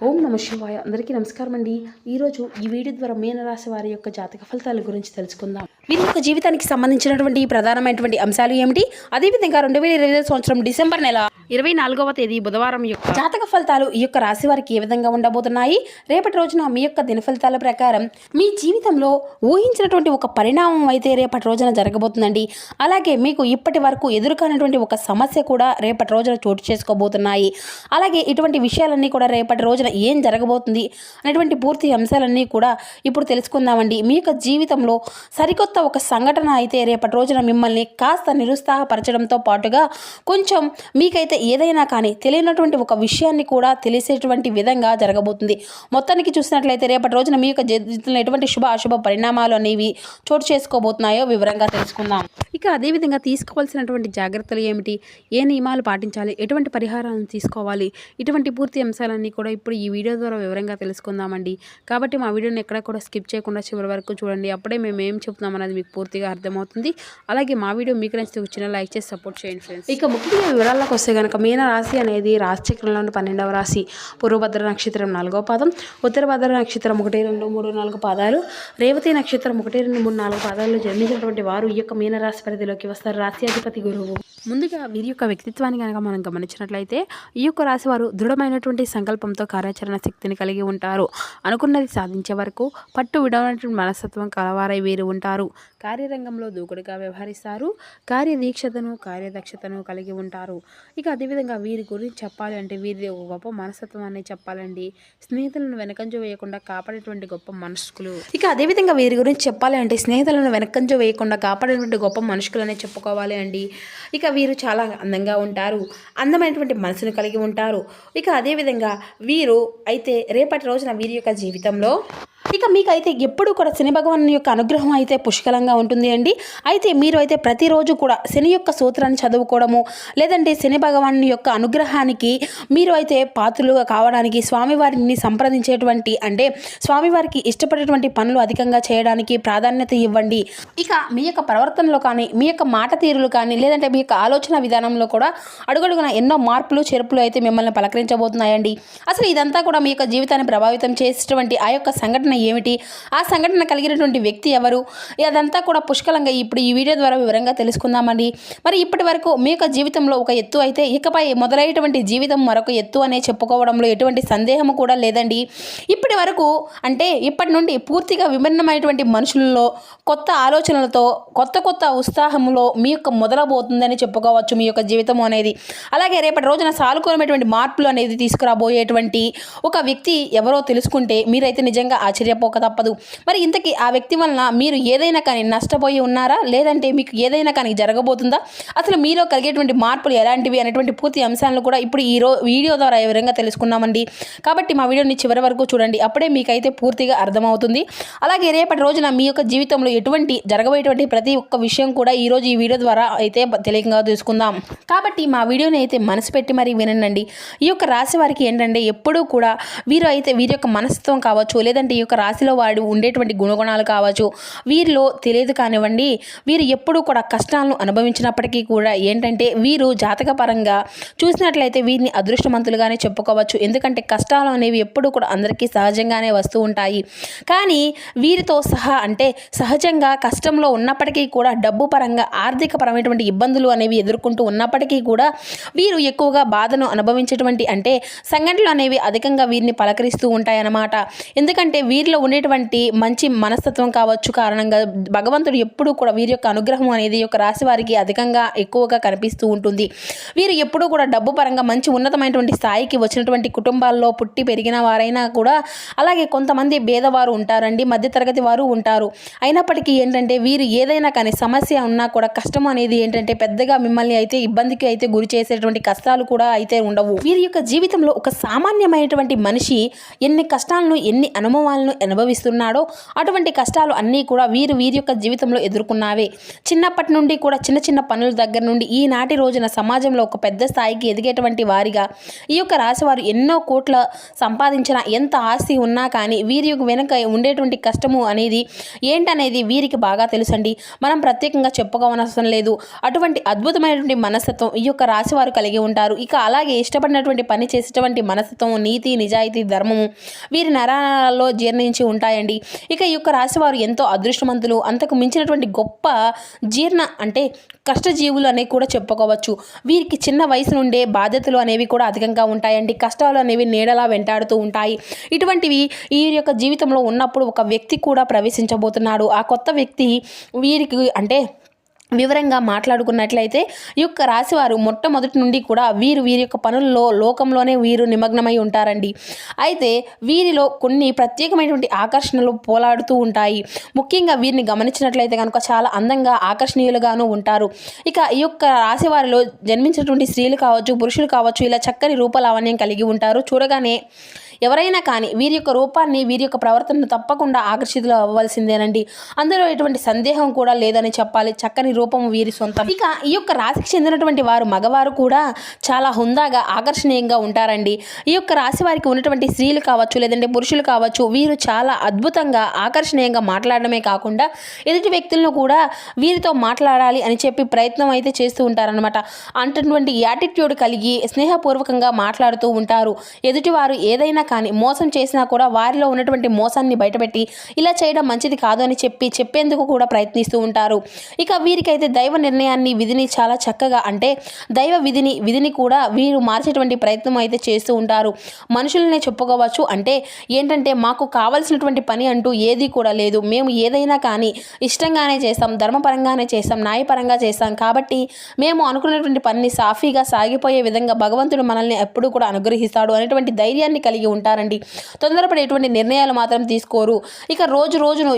ఓం నమ శివాయ. అందరికీ నమస్కారం అండి. ఈరోజు ఈ వీడియో ద్వారా మీనరాశి వారి యొక్క జాతక ఫలితాల గురించి తెలుసుకుందాం. వీరి యొక్క జీవితానికి సంబంధించినటువంటి ప్రధానమైనటువంటి అంశాలు ఏమిటి, అదేవిధంగా 2025 సంవత్సరం డిసెంబర్ నెల 24వ తేదీ బుధవారం యొక్క జాతక ఫలితాలు ఈ యొక్క రాశి వారికి ఏ విధంగా ఉండబోతున్నాయి. రేపటి రోజున మీ యొక్క దిన ఫలితాల ప్రకారం మీ జీవితంలో ఊహించినటువంటి ఒక పరిణామం అయితే రేపటి రోజున జరగబోతుందండి. అలాగే మీకు ఇప్పటి వరకు ఎదురుకానటువంటి ఒక సమస్య కూడా రేపటి రోజున చోటు చేసుకోబోతున్నాయి. అలాగే ఇటువంటి విషయాలన్నీ కూడా రేపటి రోజున ఏం జరగబోతుంది అనేటువంటి పూర్తి అంశాలన్నీ కూడా ఇప్పుడు తెలుసుకుందామండి. మీ యొక్క జీవితంలో సరికొత్త ఒక సంఘటన అయితే రేపటి రోజున మిమ్మల్ని కాస్త నిరుత్సాహపరచడంతో పాటుగా కొంచెం మీకైతే ఏదైనా కానీ తెలియనటువంటి ఒక విషయాన్ని కూడా తెలిసేటువంటి విధంగా జరగబోతుంది. మొత్తానికి చూసినట్లయితే రేపటి రోజున మీ యొక్క జీవితంలో ఎటువంటి శుభ అశుభ పరిణామాలు అనేవి చోటు చేసుకోబోతున్నాయో వివరంగా తెలుసుకుందాం. ఇక అదేవిధంగా తీసుకోవాల్సినటువంటి జాగ్రత్తలు ఏమిటి, ఏ నియమాలు పాటించాలి, ఎటువంటి పరిహారాలను తీసుకోవాలి, ఇటువంటి పూర్తి అంశాలన్నీ కూడా ఇప్పుడు ఈ వీడియో ద్వారా వివరంగా తెలుసుకుందామండి. కాబట్టి మా వీడియోని ఎక్కడ కూడా స్కిప్ చేయకుండా చివరి వరకు చూడండి. అప్పుడే మేము ఏం చెప్తున్నాం అనేది మీకు పూర్తిగా అర్థమవుతుంది. అలాగే మా వీడియో మీకు నచ్చితే చిన్న లైక్ చేసి సపోర్ట్ చేయండి ఫ్రెండ్స్. ఇక ముఖ్యంగా వివరాల్లోకి వస్తే కనుక మీన రాశి అనేది రాశిచక్రంలోని 12వ రాశి. పూర్వభద్ర నక్షత్రం 4వ పాదం, ఉత్తరభద్ర నక్షత్రం 1, 2, 3, 4 పాదాలు, రేవతి నక్షత్రం 1, 2, 3, 4 పాదాల్లో జన్మించినటువంటి వారు ఈ యొక్క మీన రాశి పరిధిలోకి వస్తారు. రాశి అధిపతి గురువు. ముందుగా వీరి యొక్క వ్యక్తిత్వాన్ని కనుక మనం గమనించినట్లయితే ఈ యొక్క రాశి వారు దృఢమైనటువంటి సంకల్పంతో కార్యాచరణ శక్తిని కలిగి ఉంటారు. అనుకున్నది సాధించే వరకు పట్టు విడవనటువంటి మనస్తత్వం కలవారై వీరు ఉంటారు. కార్యరంగంలో దూకుడుగా వ్యవహరిస్తారు. కార్యదీక్షతను కార్యదక్షతను కలిగి ఉంటారు. ఇక అదేవిధంగా వీరి గురించి చెప్పాలి అంటే వీరి ఒక గొప్ప మనస్తత్వాన్ని చెప్పాలండి. స్నేహితులను వెనకంజ వేయకుండా కాపాడేటువంటి గొప్ప మనస్కులు. ఇక అదేవిధంగా వీరి గురించి చెప్పాలి అంటే స్నేహితులను వెనకంజ వేయకుండా కాపాడేటువంటి గొప్ప మనుషులనే చెప్పుకోవాలి అండి. ఇక వీరు చాలా అందంగా ఉంటారు, అందమైనటువంటి మనసును కలిగి ఉంటారు. ఇక అదేవిధంగా వీరు అయితే రేపటి రోజున వీరి యొక్క జీవితంలో ఇక మీకైతే ఎప్పుడు కూడా శని భగవాన్ యొక్క అనుగ్రహం అయితే పుష్కలంగా ఉంటుంది అండి. అయితే మీరు అయితే ప్రతిరోజు కూడా శని యొక్క సూత్రాన్ని చదువుకోవడము, లేదంటే శని భగవాన్ యొక్క అనుగ్రహానికి మీరు అయితే పాత్రలుగా కావడానికి స్వామివారిని సంప్రదించేటువంటి అంటే స్వామివారికి ఇష్టపడేటువంటి పనులు అధికంగా చేయడానికి ప్రాధాన్యత ఇవ్వండి. ఇక మీ యొక్క ప్రవర్తనలో కానీ, మీ యొక్క మాట తీరులు కానీ, లేదంటే మీ యొక్క ఆలోచన విధానంలో కూడా అడుగడుగున ఎన్నో మార్పులు చేర్పులు అయితే మిమ్మల్ని పలకరించబోతున్నాయండి. అసలు ఇదంతా కూడా మీ యొక్క జీవితాన్ని ప్రభావితం చేసేటువంటి ఆ యొక్క సంఘటన ఏమిటి, ఆ సంఘటన కలిగినటువంటి వ్యక్తి ఎవరు, అదంతా కూడా పుష్కలంగా ఇప్పుడు ఈ వీడియో ద్వారా వివరంగా తెలుసుకుందామండి. మరి ఇప్పటి వరకు మీ యొక్క జీవితంలో ఒక ఎత్తు అయితే ఇకపై మొదలయ్యేటువంటి జీవితం మరొక ఎత్తు అనే చెప్పుకోవడంలో ఎటువంటి సందేహం కూడా లేదండి. ఇప్పటి వరకు అంటే ఇప్పటి నుండి పూర్తిగా విభిన్నమైనటువంటి మనుషులలో కొత్త ఆలోచనలతో కొత్త ఉత్సాహంలో మీ యొక్క మొదలబోతుందని చెప్పుకోవచ్చు మీ యొక్క జీవితం అనేది. అలాగే రేపటి రోజున సానుకూలమైనటువంటి మార్పులు అనేది తీసుకురాబోయేటువంటి ఒక వ్యక్తి ఎవరో తెలుసుకుంటే మీరైతే నిజంగా ఆశ్చర్యపోక తప్పదు. మరి ఇంతకీ ఆ వ్యక్తి వలన మీరు ఏదైనా కానీ నష్టపోయి ఉన్నారా, లేదంటే మీకు ఏదైనా కానీ జరగబోతుందా, అసలు మీలో కలిగేటువంటి మార్పులు ఎలాంటివి అనేటువంటి పూర్తి అంశాలను కూడా ఇప్పుడు ఈ వీడియో ద్వారా వివరంగా తెలుసుకున్నామండి. కాబట్టి మా వీడియోని చివరి వరకు చూడండి, అప్పుడే మీకైతే పూర్తిగా అర్థమవుతుంది. అలాగే రేపటి రోజున మీ యొక్క జీవితంలో ఎటువంటి జరగబోయేటువంటి ప్రతి ఒక్క విషయం కూడా ఈరోజు ఈ వీడియో ద్వారా అయితే తెలియంగా తెలుసుకుందాం. కాబట్టి మా వీడియోని అయితే మనసు పెట్టి మరీ వినండి. ఈ యొక్క రాశి వారికి ఏంటంటే ఎప్పుడూ కూడా వీరు అయితే వీరి యొక్క మనస్తత్వం కావచ్చు, లేదంటే ఈ యొక్క రాశిలో వాడు ఉండేటువంటి గుణగుణాలు కావచ్చు, వీరిలో తెలియదు కానివ్వండి, వీరు ఎప్పుడూ కూడా కష్టాలను అనుభవించినప్పటికీ కూడా ఏంటంటే వీరు జాతక పరంగా చూసినట్లయితే వీరిని అదృష్టవంతులుగానే చెప్పుకోవచ్చు. ఎందుకంటే కష్టాలు అనేవి ఎప్పుడూ కూడా అందరికీ సహజంగానే వస్తూ ఉంటాయి. కానీ వీరితో సహా అంటే సహజంగా కష్టంలో ఉన్నప్పటికీ కూడా డబ్బు పరంగా ఆర్థిక పరమైనటువంటి ఇబ్బందులు అనేవి ఎదుర్కొంటూ ఉన్నప్పటికీ కూడా వీరు ఎక్కువగా బాధను అనుభవించేటువంటి అంటే సంఘటనలు అనేవి అధికంగా వీరిని పలకరిస్తూ ఉంటాయన్నమాట. ఎందుకంటే వీరిలో ఉండేటువంటి మంచి మనస్తత్వం కావచ్చు కారణంగా భగవంతుడు ఎప్పుడూ కూడా వీరి యొక్క అనుగ్రహం అనేది యొక్క రాశి వారికి అధికంగా ఎక్కువగా కనిపిస్తూ ఉంటుంది. వీరు ఎప్పుడూ కూడా డబ్బు పరంగా మంచి ఉన్నతమైనటువంటి స్థాయికి వచ్చినటువంటి కుటుంబాల్లో పుట్టి పెరిగిన వారైనా కూడా, అలాగే కొంతమంది పేదవారు ఉంటారండి, మధ్యతరగతి వారు ఉంటారు. అయినప్పటికీ ఏంటంటే వీరు ఏదైనా కానీ సమస్య ఉన్నా కూడా కష్టం అనేది ఏంటంటే పెద్దగా మిమ్మల్ని అయితే ఇబ్బందికి అయితే గురి చేసేటువంటి కష్టాలు కూడా అయితే ఉండవు. వీరి యొక్క జీవితంలో ఒక సామాన్యమైనటువంటి మనిషి ఎన్ని కష్టాలను ఎన్ని అనుభవాలను అనుభవిస్తున్నాడో అటువంటి కష్టాలు అన్నీ కూడా వీరి యొక్క జీవితంలో ఎదుర్కొన్నావే. చిన్నప్పటి నుండి కూడా చిన్న చిన్న పనుల దగ్గర నుండి ఈనాటి రోజున సమాజంలో ఒక పెద్ద స్థాయికి ఎదిగేటువంటి వారిగా ఈ యొక్క రాశివారు ఎన్నో కోట్ల సంపాదించిన ఎంత ఆస్తి ఉన్నా కానీ వీరి యొక్క వెనుక ఉండేటువంటి కష్టము అనేది ఏంటనేది వీరికి బాగా తెలుసండి. మనం ప్రత్యేకంగా చెప్పుకోవనవసరం లేదు. అటువంటి అద్భుతమైనటువంటి మనస్తత్వం ఈ యొక్క రాశివారు కలిగి ఉంటారు. ఇక అలాగే ఇష్టపడినటువంటి పని చేసేటువంటి మనస్తత్వం, నీతి, నిజాయితీ, ధర్మము వీరి నరాలలో జీర్ణించి ఉంటాయండి. ఇక ఈ యొక్క రాశివారు ఎంతో అదృష్టవంతులు. అంతకు మించినటువంటి గొప్ప అంటే కష్టజీవులు అనేవి కూడా చెప్పుకోవచ్చు. వీరికి చిన్న వయసు నుండే బాధ్యతలు అనేవి కూడా అధికంగా ఉంటాయండి. కష్టాలు అనేవి నీడలా వెంటాడుతూ ఉంటాయి. ఇటువంటివి ఈ యొక్క జీవితంలో ఉన్నప్పుడు ఒక వ్యక్తి కూడా ప్రవేశించబోతున్నాడు. ఆ కొత్త వ్యక్తి వీరికి వివరంగా మాట్లాడుకున్నట్లయితే ఈ యొక్క రాశివారు మొట్టమొదటి నుండి కూడా వీరి యొక్క పనుల్లో లోకంలోనే వీరు నిమగ్నమై ఉంటారండి. అయితే వీరిలో కొన్ని ప్రత్యేకమైనటువంటి ఆకర్షణలు పోలాడుతూ ఉంటాయి. ముఖ్యంగా వీరిని గమనించినట్లయితే కనుక చాలా అందంగా ఆకర్షణీయులుగాను ఉంటారు. ఇక ఈ యొక్క రాశివారిలో జన్మించినటువంటి స్త్రీలు కావచ్చు, పురుషులు కావచ్చు, ఇలా చక్కని రూపలావణ్యం కలిగి ఉంటారు. చూడగానే ఎవరైనా కానీ వీరి యొక్క రూపాన్ని, వీరి యొక్క ప్రవర్తనను తప్పకుండా ఆకర్షితులు అవ్వాల్సిందేనండి. అందులో ఎటువంటి సందేహం కూడా లేదని చెప్పాలి. చక్కని రూపము వీరి సొంతం. ఇక ఈ యొక్క రాశికి చెందినటువంటి వారు మగవారు కూడా చాలా హుందాగా ఆకర్షణీయంగా ఉంటారండి. ఈ యొక్క రాశి వారికి ఉన్నటువంటి స్త్రీలు కావచ్చు, లేదంటే పురుషులు కావచ్చు, వీరు చాలా అద్భుతంగా ఆకర్షణీయంగా మాట్లాడడమే కాకుండా ఎదుటి వ్యక్తులను కూడా వీరితో మాట్లాడాలి అని చెప్పి ప్రయత్నం అయితే చేస్తూ ఉంటారనమాట. అంటటువంటి యాటిట్యూడ్ కలిగి స్నేహపూర్వకంగా మాట్లాడుతూ ఉంటారు. ఎదుటివారు ఏదైనా కానీ మోసం చేసినా కూడా వారిలో ఉన్నటువంటి మోసాన్ని బయటపెట్టి ఇలా చేయడం మంచిది కాదు అని చెప్పేందుకు కూడా ప్రయత్నిస్తూ ఉంటారు. ఇక వీరికైతే దైవ నిర్ణయాన్ని, విధిని చాలా చక్కగా దైవ విధిని కూడా వీరు మార్చేటువంటి ప్రయత్నం అయితే చేస్తూ ఉంటారు. మనుషులనే చెప్పుకోవచ్చు. మాకు కావాల్సినటువంటి పని అంటూ ఏది కూడా లేదు. మేము ఏదైనా కానీ ఇష్టంగానే చేస్తాం, ధర్మపరంగానే చేస్తాం, న్యాయపరంగా చేస్తాం. కాబట్టి మేము అనుకున్నటువంటి పనిని సాఫీగా సాగిపోయే విధంగా భగవంతుడు మనల్ని ఎప్పుడూ కూడా అనుగ్రహిస్తాడు అనేటువంటి ధైర్యాన్ని కలిగి ఉంటారండి. తొందరపడేటువంటి నిర్ణయాలు మాత్రం తీసుకోరు. ఇక రోజును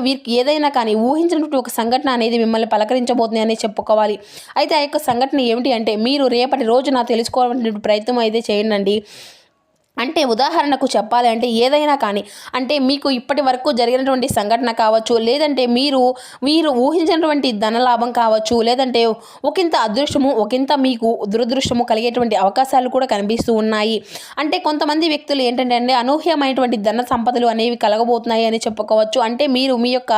వీరికి ఏదైనా కానీ ఊహించినటువంటి ఒక సంఘటన అనేది మిమ్మల్ని పలకరించబోతుంది అని చెప్పుకోవాలి. అయితే ఆ యొక్క సంఘటన ఏమిటి మీరు రేపటి రోజున తెలుసుకోవాలనే ప్రయత్నం అయితే చేయండి. ఉదాహరణకు చెప్పాలి ఏదైనా కానీ మీకు ఇప్పటి వరకు జరిగినటువంటి సంఘటన కావచ్చు, లేదంటే మీరు ఊహించినటువంటి ధనలాభం కావచ్చు, లేదంటే ఒకంత అదృష్టము, ఒకంత మీకు దురదృష్టము కలిగేటువంటి అవకాశాలు కూడా కనిపిస్తూ ఉన్నాయి. కొంతమంది వ్యక్తులు అనూహ్యమైనటువంటి ధన సంపదలు అనేవి కలగబోతున్నాయి అని చెప్పుకోవచ్చు. మీరు మీ యొక్క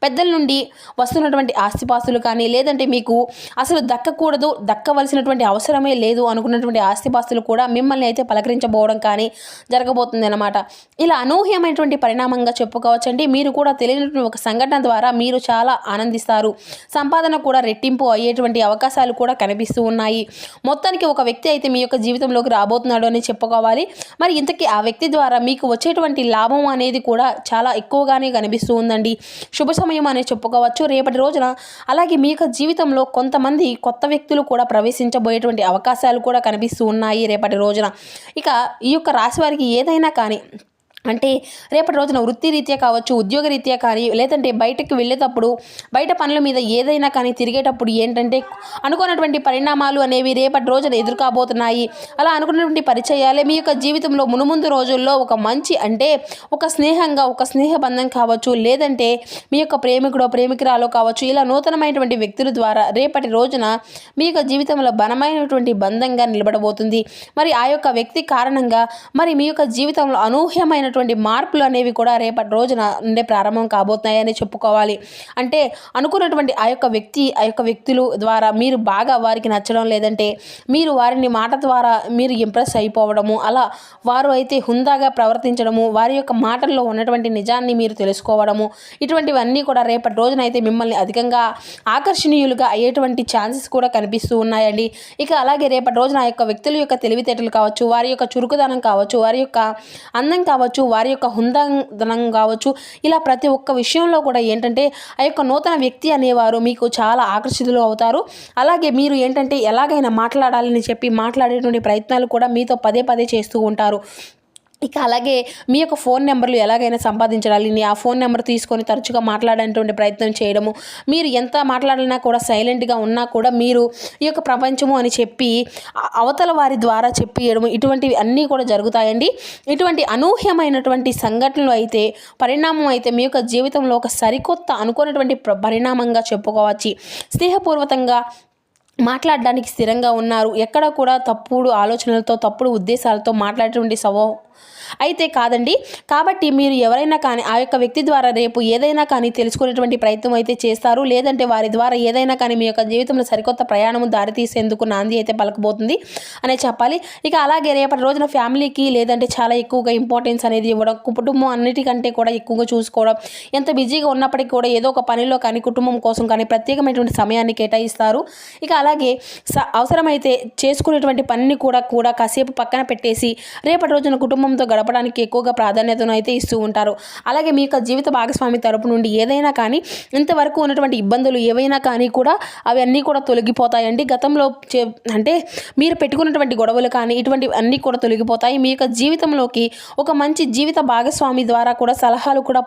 పెద్దల నుండి వస్తున్నటువంటి ఆస్తిపాస్తులు కానీ, లేదంటే మీకు అసలు దక్కవలసినటువంటి అవసరమే లేదు అనుకున్నటువంటి ఆస్తిపాస్తులు కూడా మిమ్మల్ని అయితే పలకరించబోవడం కానీ జరగబోతుంది అన్నమాట. ఇలా అనూహ్యమైనటువంటి పరిణామంగా చెప్పుకోవచ్చండి. మీరు కూడా తెలియనటువంటి ఒక సంఘటన ద్వారా మీరు చాలా ఆనందిస్తారు. సంపాదన కూడా రెట్టింపు అయ్యేటువంటి అవకాశాలు కూడా కనిపిస్తూ ఉన్నాయి. మొత్తానికి ఒక వ్యక్తి అయితే మీ యొక్క జీవితంలోకి రాబోతున్నాడు అని చెప్పుకోవాలి. మరి ఇంతకీ ఆ వ్యక్తి ద్వారా మీకు వచ్చేటువంటి లాభం అనేది కూడా చాలా ఎక్కువగానే కనిపిస్తూ ఉందండి. శుభ సమయం అని చెప్పుకోవచ్చు రేపటి రోజున. అలాగే మీ యొక్క జీవితంలో కొంతమంది కొత్త వ్యక్తులు కూడా ప్రవేశించబోయేటువంటి అవకాశాలు కూడా కనిపిస్తూ ఉన్నాయి రేపటి రోజున. ఇక ఈ యొక్క రాశి వారికి ఏదైనా కానీ రేపటి రోజున వృత్తిరీత్యా కావచ్చు, ఉద్యోగరీత్యా కానీ, లేదంటే బయటకు వెళ్ళేటప్పుడు బయట పనుల మీద ఏదైనా కానీ తిరిగేటప్పుడు అనుకున్నటువంటి పరిణామాలు అనేవి రేపటి రోజున ఎదుర్కోబోతున్నాయి. అలా అనుకున్నటువంటి పరిచయాలే మీ యొక్క జీవితంలో మునుముందు రోజుల్లో ఒక మంచి ఒక స్నేహంగా, ఒక స్నేహబంధం కావచ్చు, లేదంటే మీ యొక్క ప్రేమికుడో ప్రేమికురాలో కావచ్చు, ఇలా నూతనమైనటువంటి వ్యక్తుల ద్వారా రేపటి రోజున మీ యొక్క జీవితంలో బలమైనటువంటి బంధంగా నిలబడబోతుంది. మరి ఆ యొక్క వ్యక్తి కారణంగా మరి మీ యొక్క జీవితంలో అనూహ్యమైన మార్పులు అనేవి కూడా రేపటి రోజున నుండే ప్రారంభం కాబోతున్నాయని చెప్పుకోవాలి. అనుకున్నటువంటి ఆ యొక్క వ్యక్తులు ద్వారా మీరు బాగా వారికి నచ్చడం, లేదంటే మీరు వారిని మాట ద్వారా మీరు ఇంప్రెస్ అయిపోవడము, అలా వారు అయితే హుందాగా ప్రవర్తించడము, వారి యొక్క మాటల్లో ఉన్నటువంటి నిజాన్ని మీరు తెలుసుకోవడము, ఇటువంటివన్నీ కూడా రేపటి రోజున అయితే మిమ్మల్ని అధికంగా ఆకర్షణీయులుగా అయ్యేటువంటి ఛాన్సెస్ కూడా కనిపిస్తూ ఉన్నాయండి. ఇక అలాగే రేపటి రోజున ఆ యొక్క వ్యక్తుల యొక్క తెలివితేటలు కావచ్చు, వారి యొక్క చురుకుదనం కావచ్చు, వారి యొక్క అందం కావచ్చు, వారి యొక్క హుందాదనం కావచ్చు, ఇలా ప్రతి ఒక్క విషయంలో కూడా ఆ యొక్క నూతన వ్యక్తి అనేవారు మీకు చాలా ఆకర్షితులు అవుతారు. అలాగే మీరు ఎలాగైనా మాట్లాడాలని చెప్పి మాట్లాడేటువంటి ప్రయత్నాలు కూడా మీతో పదే చేస్తూ ఉంటారు. ఇక అలాగే మీ యొక్క ఫోన్ నెంబర్లు ఎలాగైనా సంపాదించాలని ఆ ఫోన్ నెంబర్ తీసుకొని తరచుగా మాట్లాడేటువంటి ప్రయత్నం చేయడము, మీరు ఎంత మాట్లాడినా కూడా సైలెంట్గా ఉన్నా కూడా మీరు ఈ యొక్క ప్రపంచము అని చెప్పి అవతల వారి ద్వారా చెప్పియడము, ఇటువంటివి అన్నీ కూడా జరుగుతాయండి. ఇటువంటి అనూహ్యమైనటువంటి సంఘటనలు అయితే పరిణామం అయితే మీ యొక్క జీవితంలో ఒక సరికొత్త అనుకున్నటువంటి పరిణామంగా చెప్పుకోవచ్చు. స్నేహపూర్వకంగా మాట్లాడడానికి స్థిరంగా ఉన్నారు, ఎక్కడ కూడా తప్పుడు ఆలోచనలతో తప్పుడు ఉద్దేశాలతో మాట్లాడేటువంటి అయితే కాదండి. కాబట్టి మీరు ఎవరైనా కానీ ఆ యొక్క వ్యక్తి ద్వారా రేపు ఏదైనా కానీ తెలుసుకునేటువంటి ప్రయత్నం అయితే చేస్తారు, లేదంటే వారి ద్వారా ఏదైనా కానీ మీ యొక్క జీవితంలో సరికొత్త ప్రయాణం దారితీసేందుకు నాంది అయితే పలకబోతుంది అనే చెప్పాలి. ఇక అలాగే రేపటి రోజున ఫ్యామిలీకి లేదంటే చాలా ఎక్కువగా ఇంపార్టెన్స్ అనేది ఇవ్వడం, కుటుంబం అన్నిటికంటే కూడా ఎక్కువగా చూసుకోవడం, ఎంత బిజీగా ఉన్నప్పటికీ కూడా ఏదో ఒక పనిలో కానీ కుటుంబం కోసం కానీ ప్రత్యేకమైనటువంటి సమయాన్ని కేటాయిస్తారు. ఇక అలాగే అవసరమైతే చేసుకునేటువంటి పనిని కూడా కాసేపు పక్కన పెట్టేసి రేపటి రోజున కుటుంబంతో గడపడానికి ఎక్కువగా ప్రాధాన్యతను అయితే ఇస్తూ ఉంటారు. అలాగే మీ యొక్క జీవిత భాగస్వామి తరపు నుండి ఏదైనా కానీ ఇంతవరకు ఉన్నటువంటి ఇబ్బందులు ఏవైనా కానీ కూడా అవన్నీ కూడా తొలగిపోతాయండి. గతంలో అంటే మీరు పెట్టుకున్నటువంటి గొడవలు కానీ ఇటువంటి అన్నీ కూడా తొలగిపోతాయి. మీ యొక్క జీవితంలోకి ఒక మంచి జీవిత భాగస్వామి ద్వారా కూడా సలహాలు కూడా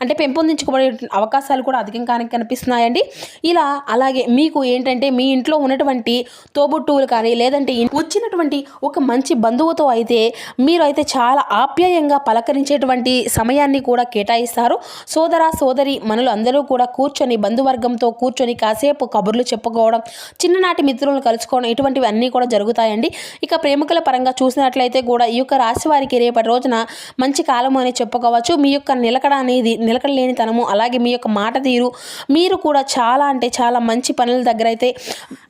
అంటే పెంపొందించుకోబడే అవకాశాలు కూడా అధికంగానే కనిపిస్తున్నాయండి. ఇలా అలాగే మీకు ఏంటంటే మీ ఇంట్లో ఉన్నటువంటి తోబుట్టువులు కానీ లేదంటే వచ్చినటువంటి ఒక మంచి బంధువుతో అయితే మీరు అయితే చాలా ఆప్యాయంగా పలకరించేటువంటి సమయాన్ని కూడా కేటాయిస్తారు. సోదరి మనలు అందరూ కూడా కూర్చొని బంధువర్గంతో కూర్చొని కాసేపు కబుర్లు చెప్పుకోవడం, చిన్ననాటి మిత్రులను కలుసుకోవడం, ఇటువంటివి అన్నీ కూడా జరుగుతాయండి. ఇక ప్రేమికుల పరంగా చూసినట్లయితే కూడా ఈ యొక్క రాశి వారికి రేపటి రోజున మంచి కాలము అని చెప్పుకోవచ్చు. మీ యొక్క నిలకడలేనితనము అలాగే మీ యొక్క మాట తీరు, మీరు కూడా చాలా అంటే చాలా మంచి పనుల దగ్గర అయితే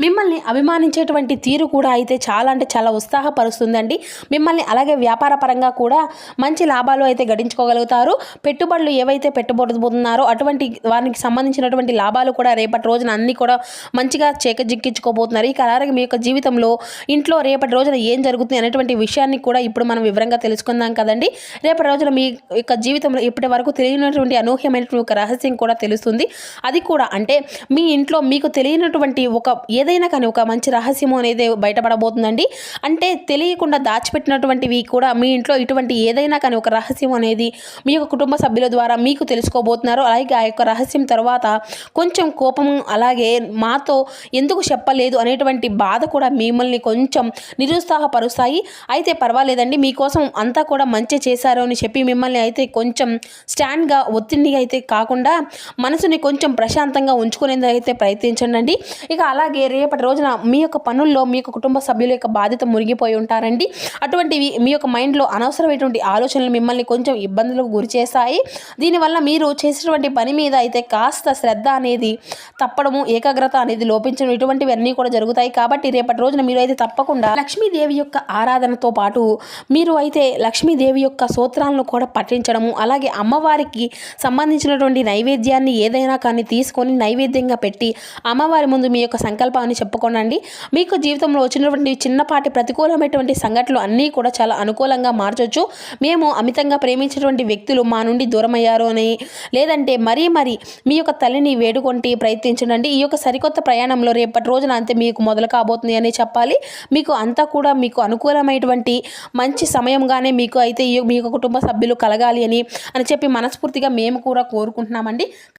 మిమ్మల్ని అభిమానించేటువంటి తీరు కూడా అయితే చాలా అంటే చాలా ఉత్సాహపరుస్తుందండి. మిమ్మల్ని అలాగే వ్యాపార పరంగా కూడా మంచి లాభాలు అయితే గడించుకోగలుగుతారు. పెట్టుబడులు ఏవైతే పెట్టబోతున్నారో అటువంటి వారికి సంబంధించినటువంటి లాభాలు కూడా రేపటి రోజున అన్నీ కూడా మంచిగా చేకజిక్కించుకోబోతున్నారు. ఇక అలాగే మీ యొక్క జీవితంలో ఇంట్లో రేపటి రోజున ఏం జరుగుతుంది అనేటువంటి విషయాన్ని కూడా ఇప్పుడు మనం వివరంగా తెలుసుకుందాం కదండి. రేపటి రోజున మీ యొక్క జీవితంలో ఇప్పటి వరకు తెలియనటువంటి అనూహ్యమైనటువంటి ఒక రహస్యం కూడా తెలుస్తుంది. అది కూడా అంటే మీ ఇంట్లో మీకు తెలియనటువంటి ఒక ఏదైనా కానీ ఒక మంచి రహస్యము అనేది బయటపడబోతుందండి. అంటే తెలియకుండా దాచిపెట్టినటువంటివి కూడా మీ ఇంట్లో ఇటువంటి ఏదైనా కానీ ఒక రహస్యం అనేది మీ యొక్క కుటుంబ సభ్యుల ద్వారా మీకు తెలుసుకోబోతున్నారు. అలాగే ఆ యొక్క రహస్యం తర్వాత కొంచెం కోపం అలాగే మాతో ఎందుకు చెప్పలేదు అనేటువంటి బాధ కూడా మిమ్మల్ని కొంచెం నిరుత్సాహపరుస్తాయి. అయితే పర్వాలేదండి, మీకోసం అంతా కూడా మంచి చేశారు అని చెప్పి మిమ్మల్ని అయితే కొంచెం స్టాండ్గా ఒత్తిడిగా అయితే కాకుండా మనసుని కొంచెం ప్రశాంతంగా ఉంచుకునేందుకు అయితే ప్రయత్నించండి. ఇక అలాగే రేపటి రోజున మీ యొక్క పనుల్లో మీ యొక్క కుటుంబ సభ్యుల యొక్క బాధ్యత మునిగిపోయి ఉంటారండి. అటువంటివి మీ యొక్క మైండ్లో అనవసరమైనటువంటి ఆలోచనలు మిమ్మల్ని కొంచెం ఇబ్బందులకు గురి చేస్తాయి. దీనివల్ల మీరు చేసేటువంటి పని మీద అయితే కాస్త శ్రద్ధ అనేది తప్పడము, ఏకాగ్రత అనేది లోపించడం, ఇటువంటివి అన్నీ కూడా జరుగుతాయి. కాబట్టి రేపటి రోజున మీరు అయితే తప్పకుండా లక్ష్మీదేవి యొక్క ఆరాధనతో పాటు మీరు అయితే లక్ష్మీదేవి యొక్క స్తోత్రాలను కూడా పఠించడము, అలాగే అమ్మవారికి సంబంధించినటువంటి నైవేద్యాన్ని ఏదైనా కానీ తీసుకొని నైవేద్యంగా పెట్టి అమ్మవారి ముందు మీ యొక్క సంకల్పాన్ని చెప్పుకోనండి. మీకు జీవితంలో వచ్చినటువంటి చిన్నపాటి ప్రతికూలమైనటువంటి సంఘటనలు అన్నీ కూడా చాలా అనుకూలంగా మార్చొచ్చు. మేము అమితంగా ప్రేమించినటువంటి వ్యక్తులు మా నుండి దూరమయ్యారు అని, లేదంటే మరీ మీ యొక్క తల్లిని వేడుకొంటి ప్రయత్నించండి. ఈ యొక్క సరికొత్త ప్రయాణంలో రేపటి రోజున అంతే మీకు మొదలు కాబోతుంది అని చెప్పాలి. మీకు అంతా కూడా మీకు అనుకూలమైనటువంటి మంచి సమయంగానే మీకు అయితే మీ యొక్క కుటుంబ సభ్యులు కలగాలి అని చెప్పి మనస్ఫూర్తిగా మేము కూడా కోరుకుంటున్నామండి.